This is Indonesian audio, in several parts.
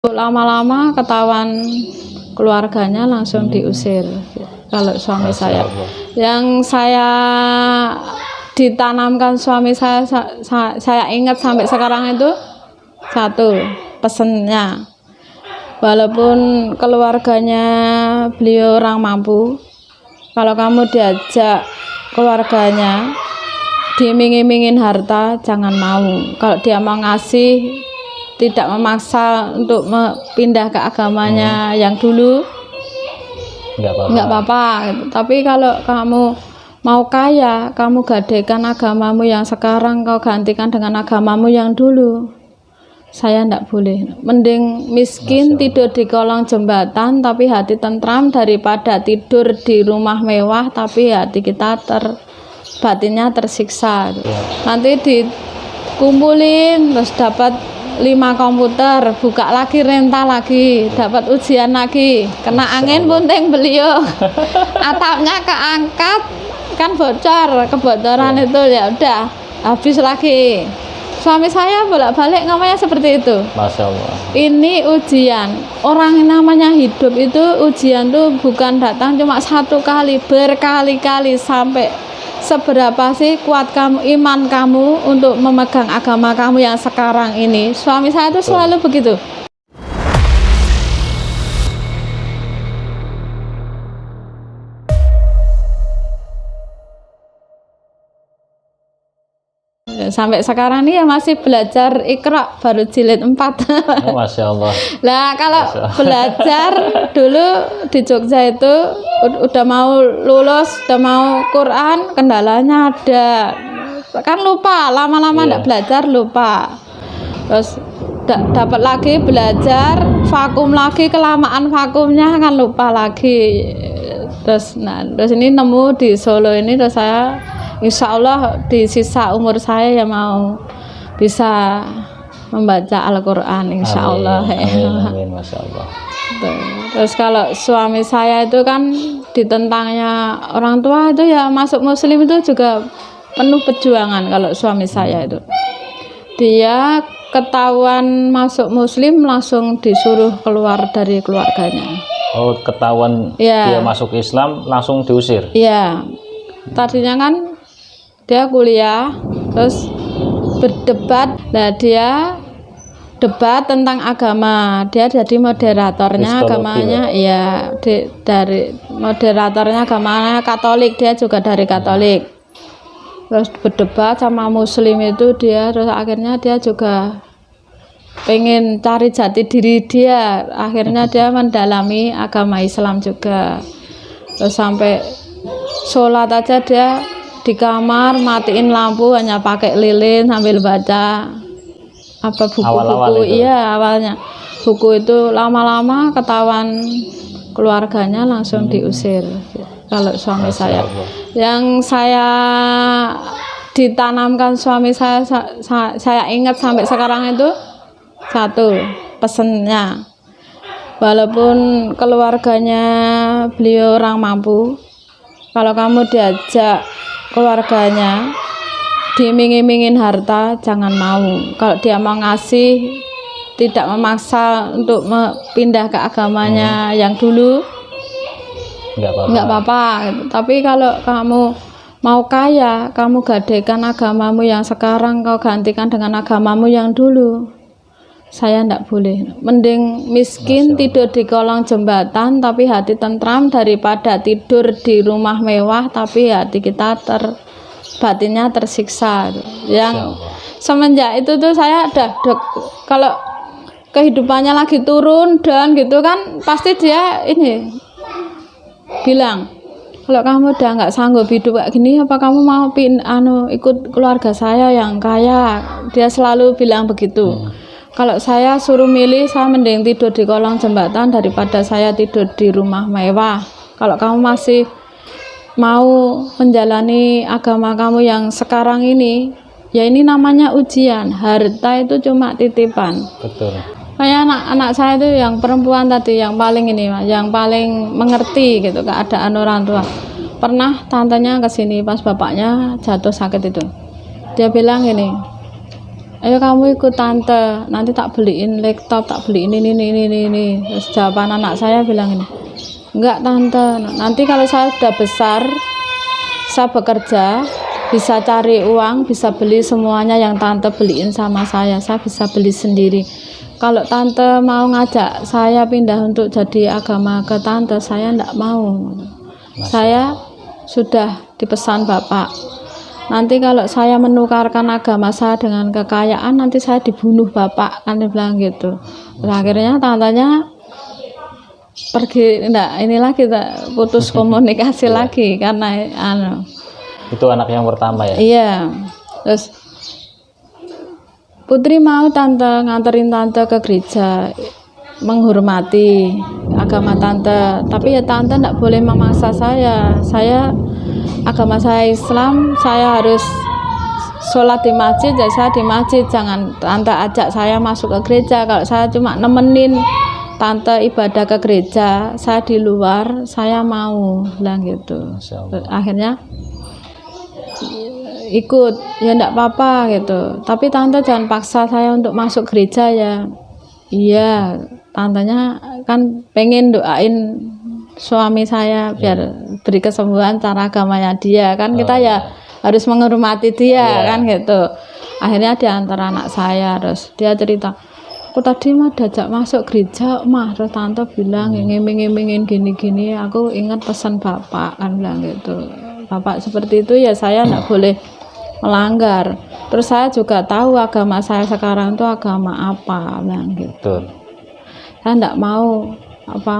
Lama-lama ketahuan keluarganya langsung diusir. Kalau suami saya, yang saya ditanamkan suami saya ingat sampai sekarang itu satu pesennya, walaupun keluarganya beliau orang mampu, kalau kamu diajak keluarganya diiming-imingin harta, jangan mau. Kalau dia mau ngasih, tidak memaksa untuk pindah ke agamanya yang dulu, nggak apa-apa. Tapi kalau kamu mau kaya, kamu gadaikan agamamu yang sekarang, kau gantikan dengan agamamu yang dulu. Saya nggak boleh. Mending miskin tidur di kolong jembatan tapi hati tentram, daripada tidur di rumah mewah tapi hati kita batinnya tersiksa. Nanti dikumpulin terus dapat 5 komputer, buka lagi, rental lagi, dapat ujian lagi, kena angin puting beliau, atapnya keangkat, kan bocor, kebocoran itu ya udah habis lagi. Suami saya bolak-balik ngomongnya seperti itu. Masya Allah. Ini ujian. Orang yang namanya hidup itu ujian tuh bukan datang cuma satu kali, berkali-kali. Sampai seberapa sih kuat kamu, iman kamu untuk memegang agama kamu yang sekarang ini. Suami saya itu selalu begitu. Sampai sekarang ini ya masih belajar Iqra, baru jilid 4. Oh, Masya Allah. Lah kalau belajar dulu di Jogja itu udah mau lulus, udah mau Quran, kendalanya ada, kan lupa, lama-lama enggak belajar lupa. Terus dapat lagi belajar, vakum lagi, kelamaan vakumnya kan lupa lagi. Terus ini nemu di Solo ini, terus saya insya Allah di sisa umur saya ya mau bisa membaca Al-Quran insya Allah. Amin, Masya Allah. Terus kalau suami saya itu kan ditentangnya orang tua itu ya masuk muslim itu juga penuh perjuangan. Kalau suami saya itu dia ketahuan masuk muslim langsung disuruh keluar dari keluarganya. Oh, ketahuan dia masuk Islam langsung diusir? Iya, tadinya kan dia kuliah, terus berdebat. Nah, dia debat tentang agama. Dia jadi moderatornya agamanya, ya dari moderatornya agamanya Katolik. Dia juga dari Katolik. Terus berdebat sama Muslim itu dia, terus akhirnya dia juga pengen cari jati diri dia. Akhirnya dia mendalami agama Islam juga. Terus sampai sholat aja dia di kamar matiin lampu, hanya pakai lilin sambil baca apa buku-buku. Iya, awalnya buku itu. Lama-lama ketahuan keluarganya langsung diusir. Kalau suami saya, yang saya ditanamkan suami saya ingat sampai sekarang itu satu pesennya, walaupun keluarganya beliau orang mampu, kalau kamu diajak keluarganya diiming-imingin harta, jangan mau. Kalau dia mau ngasih, tidak memaksa untuk pindah ke agamanya yang dulu, nggak apa-apa. Tapi kalau kamu mau kaya, kamu gadaikan agamamu yang sekarang, kau gantikan dengan agamamu yang dulu. Saya nggak boleh. Mending miskin tidur di kolong jembatan tapi hati tentram, daripada tidur di rumah mewah tapi hati kita batinnya tersiksa. Yang semenjak itu tuh saya kalau kehidupannya lagi turun dan gitu kan, pasti dia ini bilang, kalau kamu udah nggak sanggup hidup kayak gini, apa kamu mau ikut keluarga saya yang kaya? Dia selalu bilang begitu. Kalau saya suruh milih, saya mending tidur di kolong jembatan daripada saya tidur di rumah mewah. Kalau kamu masih mau menjalani agama kamu yang sekarang ini, ya ini namanya ujian. Harta itu cuma titipan. Betul. Kayak anak saya itu yang perempuan tadi, yang paling ini, yang paling mengerti gitu keadaan orang tua. Pernah tantenya ke sini pas bapaknya jatuh sakit itu. Dia bilang gini, ayo kamu ikut tante, nanti tak beliin laptop, tak beliin ini. Terus jawaban anak saya bilang ini, enggak tante, nanti kalau saya sudah besar, saya bekerja, bisa cari uang, bisa beli semuanya yang tante beliin sama saya bisa beli sendiri. Kalau tante mau ngajak saya pindah untuk jadi agama ke tante, saya enggak mau. Saya sudah dipesan Bapak, nanti kalau saya menukarkan agama saya dengan kekayaan, nanti saya dibunuh Bapak, kan dia bilang gitu. Terus akhirnya tantenya pergi, kita putus komunikasi lagi karena itu anak yang pertama ya. Iya. Terus Putri mau tante nganterin tante ke gereja, menghormati agama tante, tapi ya tante enggak boleh memaksa saya agama saya Islam, saya harus sholat di masjid, ya saya di masjid, jangan tante ajak saya masuk ke gereja. Kalau saya cuma nemenin tante ibadah ke gereja, saya di luar, saya mau bilang gitu. Akhirnya ikut, ya enggak apa-apa gitu, tapi tante jangan paksa saya untuk masuk gereja ya. Iya, tantenya kan pengen doain suami saya biar beri kesembuhan cara agamanya dia, kan kita ya harus menghormati dia kan gitu. Akhirnya diantar anak saya, terus dia cerita, aku tadi mah diajak masuk gereja mah, terus tante bilang ngiming-ngimingin gini-gini, aku ingat pesan Bapak, kan bilang gitu. Bapak seperti itu ya saya enggak boleh melanggar. Terus saya juga tahu agama saya sekarang itu agama apa, bilang gitu. Saya enggak mau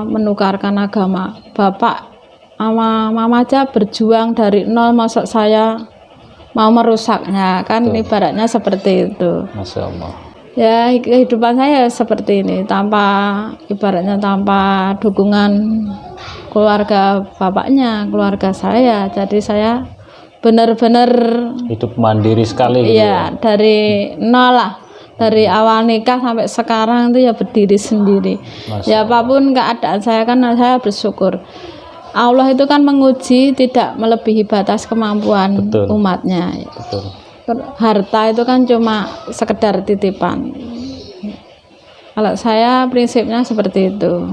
menukarkan agama. Bapak sama mama aja berjuang dari nol, masa saya mau merusaknya, kan ibaratnya seperti itu. Masya Allah. Ya kehidupan saya seperti ini, tanpa dukungan keluarga bapaknya, keluarga saya. Jadi saya benar-benar hidup mandiri sekali gitu ya, dari nol lah, dari awal nikah sampai sekarang itu ya berdiri sendiri. Ya apapun keadaan saya, kan saya bersyukur. Allah itu kan menguji tidak melebihi batas kemampuan umatnya. Harta itu kan cuma sekedar titipan. Kalau saya prinsipnya seperti itu.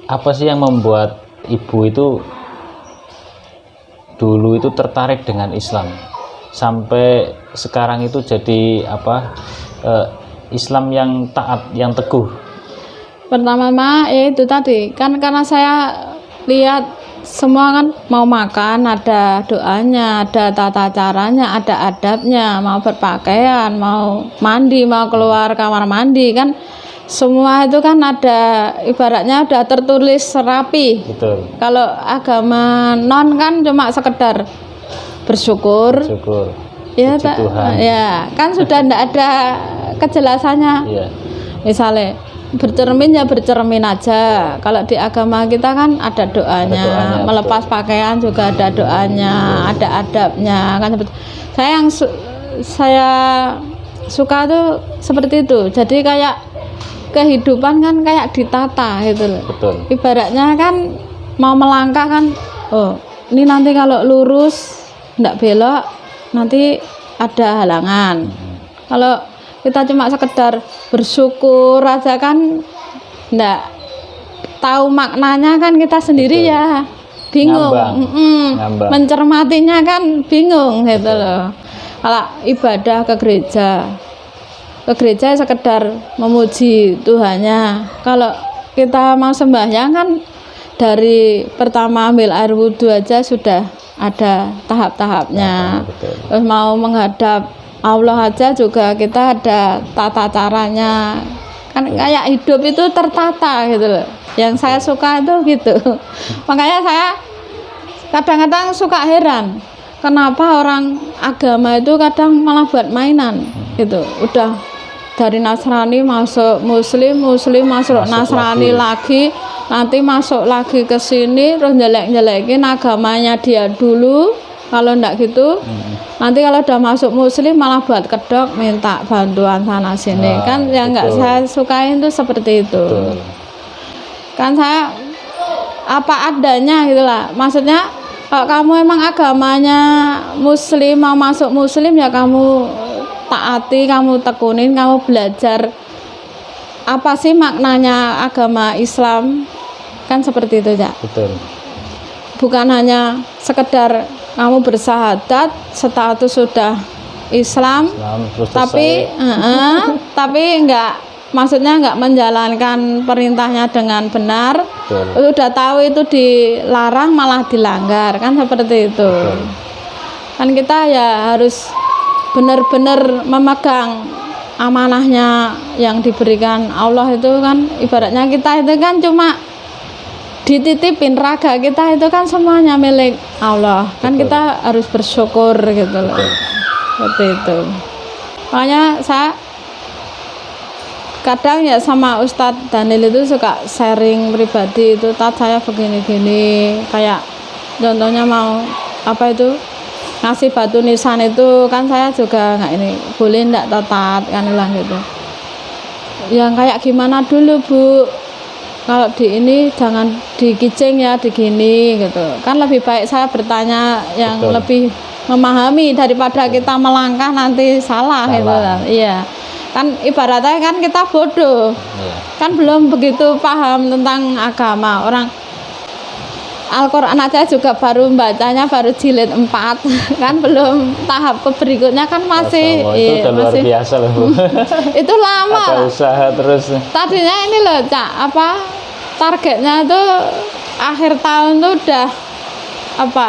Apa sih yang membuat ibu itu dulu itu tertarik dengan Islam sampai sekarang itu jadi Islam yang taat, yang teguh? Pertama ya itu tadi kan, karena saya lihat semua kan mau makan ada doanya, ada tata caranya, ada adabnya, mau berpakaian, mau mandi, mau keluar kamar mandi, kan semua itu kan ada, ibaratnya udah tertulis rapi. Betul. Kalau agama non kan cuma sekedar bersyukur. Ya, ya kan sudah ndak ada kejelasannya. Iya. Misalnya bercermin ya bercermin aja. Kalau di agama kita kan ada doanya, melepas pakaian juga ada doanya, ada adabnya kan. Saya suka tuh seperti itu. Jadi kayak kehidupan kan kayak ditata gitu loh. Betul. Ibaratnya kan mau melangkah kan, oh ini nanti kalau lurus ndak belok nanti ada halangan. Kalau kita cuma sekedar bersyukur aja kan ndak tahu maknanya, kan kita sendiri. Betul. Ya bingung. Ngambang. Mencermatinya kan bingung gitu. Betul. Loh. Kalau ibadah ke gereja sekedar memuji Tuhannya. Kalau kita mau sembahyang kan dari pertama ambil air wudhu aja sudah ada tahap-tahapnya. Terus mau menghadap Allah aja juga kita ada tata caranya. Kan kayak hidup itu tertata gitu loh. Yang saya suka itu gitu. Makanya saya kadang-kadang suka heran, kenapa orang agama itu kadang malah buat mainan gitu. Udah dari Nasrani masuk Muslim masuk Nasrani lagi, nanti masuk lagi ke sini terus jelek-jelekin agamanya dia dulu. Kalau enggak gitu, nanti kalau udah masuk Muslim malah buat kedok, minta bantuan sana sini. Kan yang enggak saya sukain tuh seperti itu. Betul. Kan saya apa adanya gitulah. Maksudnya Kalau kamu emang agamanya muslim, mau masuk muslim ya kamu taati, kamu tekunin, kamu belajar apa sih maknanya agama Islam, kan seperti itu ya. Betul. Bukan hanya sekedar kamu bersahadat status sudah Islam tapi enggak, maksudnya enggak menjalankan perintahnya dengan benar. Betul. Udah tahu itu dilarang malah dilanggar, kan seperti itu. Betul. Kan kita ya harus benar-benar memegang amanahnya yang diberikan Allah itu kan, ibaratnya kita itu kan cuma dititipin raga kita itu kan semuanya milik Allah. Kan betul. Kita harus bersyukur gitu loh. Seperti itu. Makanya saya kadang ya sama Ustadz Daniel itu suka sharing pribadi itu, saya begini-gini, kayak contohnya mau apa itu ngasih batu nisan itu kan saya juga nggak ini boleh ndak tatat kan bilang gitu. Yang kayak gimana dulu Bu, kalau di ini jangan dikicing ya, digini gitu. Kan lebih baik saya bertanya yang betul. Lebih memahami daripada kita melangkah nanti salah. Gitu kan. Iya. Kan ibaratnya kan kita bodoh. Iya. Kan belum begitu paham tentang agama. Orang Al-Quran aja juga baru bacanya baru jilid 4 kan belum tahap ke berikutnya kan masih itu udah luar biasa loh Bu. Itu lama. Ada usaha terus. Tadinya ini loh Cak, apa targetnya itu akhir tahun tuh udah apa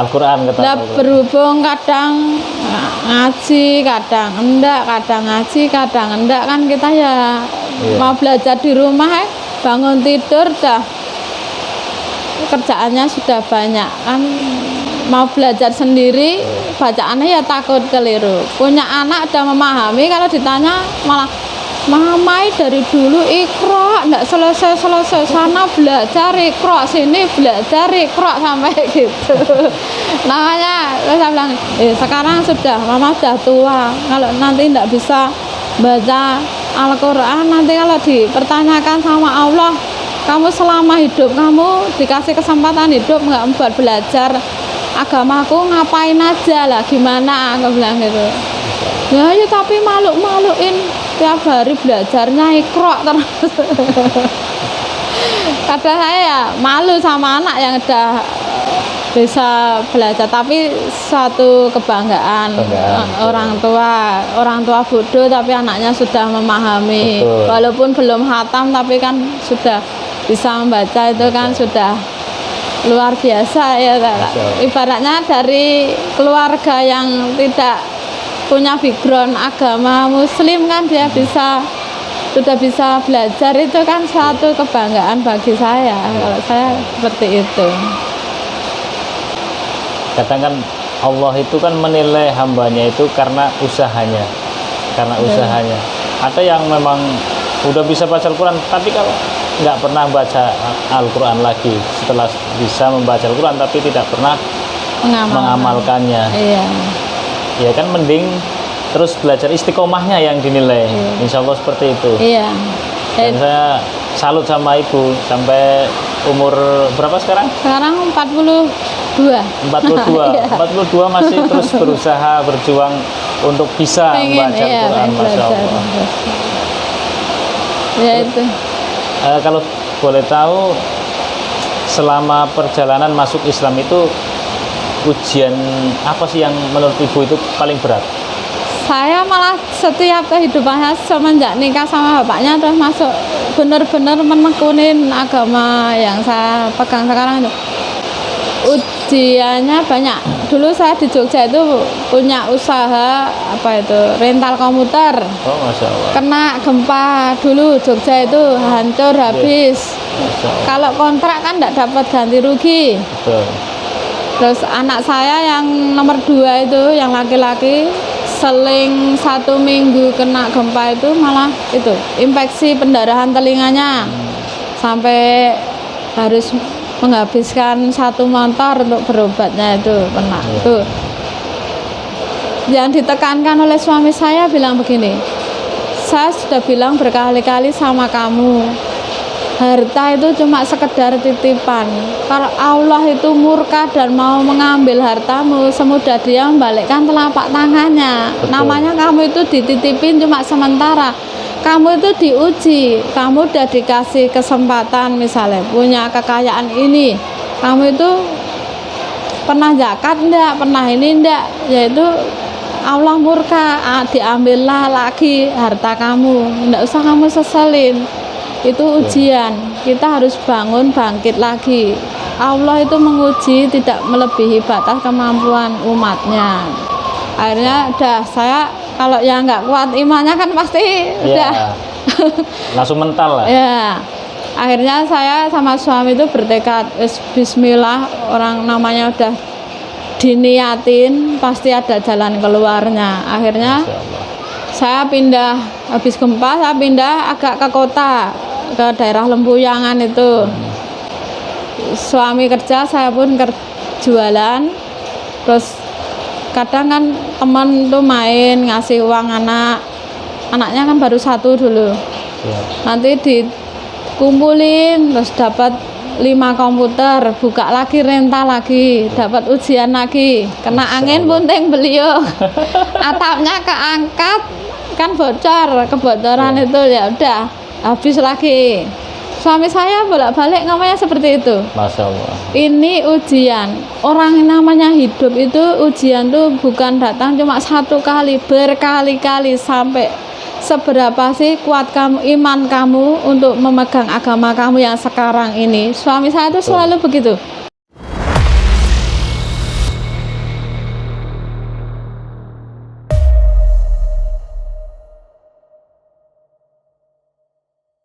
Al-Quran udah berhubung kadang ngaji, kadang enggak, kadang ngaji, kadang enggak, kan kita ya mau belajar di rumah bangun tidur dah kerjaannya sudah banyak kan, mau belajar sendiri bacaannya ya takut keliru. Punya anak udah memahami, kalau ditanya malah mamai dari dulu ikro enggak selesai sana belajar ikro, sini belajar ikro sampai gitu. Namanya saya bilang sekarang sudah mama sudah tua, kalau nanti enggak bisa baca Al-Quran, nanti kalau dipertanyakan sama Allah, kamu selama hidup kamu dikasih kesempatan hidup nggak buat belajar agamaku, ngapain aja lah, gimana aku bilang gitu. Ya tapi maluin tiap hari belajarnya ikro terus. Kadang saya ya malu sama anak yang udah bisa belajar, tapi suatu kebanggaan. Orang tua bodoh tapi anaknya sudah memahami. Betul. Walaupun belum khatam tapi kan sudah bisa membaca, itu kan sudah luar biasa ya. Ibaratnya dari keluarga yang tidak punya background agama muslim kan dia sudah bisa belajar, itu kan suatu kebanggaan bagi saya. Kalau saya seperti itu. Kadang kan Allah itu kan menilai hambanya itu karena usahanya. Ada yang memang udah bisa baca Al-Quran tapi kalau nggak pernah baca Al-Quran lagi, setelah bisa membaca Al-Quran tapi tidak pernah mengamalkannya. Iya. Ya kan mending terus belajar istiqomahnya yang dinilai. Iya. Insya Allah seperti itu. Iya. Dan saya salut sama ibu sampai umur berapa sekarang? Sekarang 42. 42 masih terus berusaha berjuang untuk bisa membaca Al-Quran. Masya Allah. Ya itu. Kalau boleh tahu, selama perjalanan masuk Islam itu ujian apa sih yang menurut ibu itu paling berat? Saya malah setiap kehidupannya semenjak nikah sama bapaknya terus masuk benar-benar menekunin agama yang saya pegang sekarang itu. Ujiannya banyak. Dulu saya di Jogja itu punya usaha apa itu rental komuter. Oh, Masya Allah. Kena gempa dulu Jogja itu hancur habis. Kalau kontrak kan tidak dapat ganti rugi. Betul. Terus anak saya yang nomor 2 itu yang laki-laki seling 1 minggu kena gempa itu malah itu infeksi pendarahan telinganya sampai harus menghabiskan 1 motor untuk berobatnya itu pernah. Tuh. Yang ditekankan oleh suami saya bilang begini, saya sudah bilang berkali-kali sama kamu, harta itu cuma sekedar titipan. Kalau Allah itu murka dan mau mengambil hartamu, semudah dia membalikkan telapak tangannya. Betul. Namanya kamu itu dititipin cuma sementara. Kamu itu diuji, kamu udah dikasih kesempatan misalnya punya kekayaan ini, kamu itu pernah zakat enggak, pernah ini enggak, yaitu Allah murka, diambillah lagi harta kamu, enggak usah kamu seselin. Itu ujian, kita harus bangun bangkit lagi. Allah itu menguji tidak melebihi batas kemampuan umatnya. Akhirnya udah, saya kalau yang nggak kuat imannya kan pasti udah langsung mental lah. Ya, akhirnya saya sama suami itu bertekad, bismillah, orang namanya udah diniatin pasti ada jalan keluarnya. Akhirnya saya pindah, habis gempa saya pindah agak ke kota, ke daerah Lempuyangan itu. Suami kerja, saya pun jualan. Terus kadang kan teman tuh main ngasih uang anaknya kan baru 1 dulu. Nanti dikumpulin terus dapat 5 komputer, buka lagi, rental lagi, dapat ujian lagi, kena angin punting beliau, atapnya keangkat kan bocor, kebocoran itu ya udah habis lagi. Suami saya bolak-balik ngomongnya seperti itu. Masya Allah. Ini ujian. Orang yang namanya hidup itu ujian tuh bukan datang cuma 1 kali, berkali-kali. Sampai seberapa sih kuat kamu, iman kamu untuk memegang agama kamu yang sekarang ini. Suami saya itu selalu begitu.